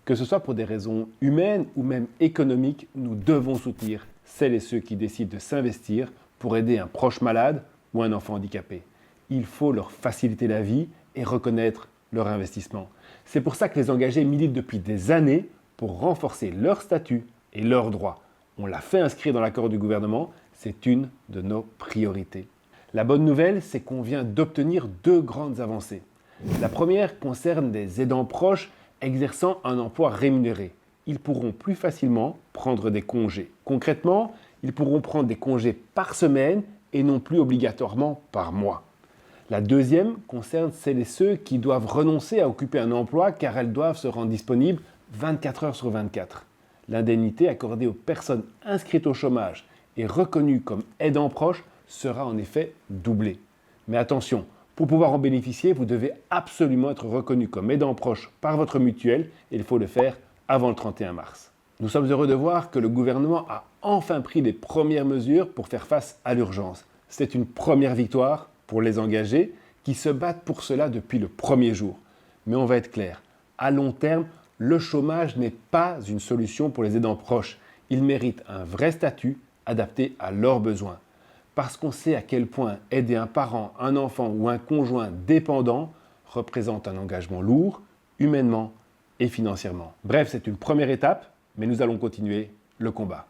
Que ce soit pour des raisons humaines ou même économiques, nous devons soutenir celles et ceux qui décident de s'investir pour aider un proche malade ou un enfant handicapé. Il faut leur faciliter la vie et reconnaître leur investissement. C'est pour ça que les engagés militent depuis des années pour renforcer leur statut et leurs droits. On l'a fait inscrire dans l'accord du gouvernement, c'est une de nos priorités. La bonne nouvelle, c'est qu'on vient d'obtenir deux grandes avancées. La première concerne des aidants proches exerçant un emploi rémunéré. Ils pourront plus facilement prendre des congés. Concrètement, ils pourront prendre des congés par semaine et non plus obligatoirement par mois. La deuxième concerne celles et ceux qui doivent renoncer à occuper un emploi car elles doivent se rendre disponibles 24 heures sur 24. L'indemnité accordée aux personnes inscrites au chômage et reconnues comme aidants proches sera en effet doublée. Mais attention, pour pouvoir en bénéficier, vous devez absolument être reconnu comme aidant proche par votre mutuelle et il faut le faire avant le 31 mars. Nous sommes heureux de voir que le gouvernement a enfin pris les premières mesures pour faire face à l'urgence. C'est une première victoire pour les engagés qui se battent pour cela depuis le premier jour. Mais on va être clair, à long terme, le chômage n'est pas une solution pour les aidants proches. Ils méritent un vrai statut adapté à leurs besoins. Parce qu'on sait à quel point aider un parent, un enfant ou un conjoint dépendant représente un engagement lourd, humainement et financièrement. Bref, c'est une première étape, mais nous allons continuer le combat.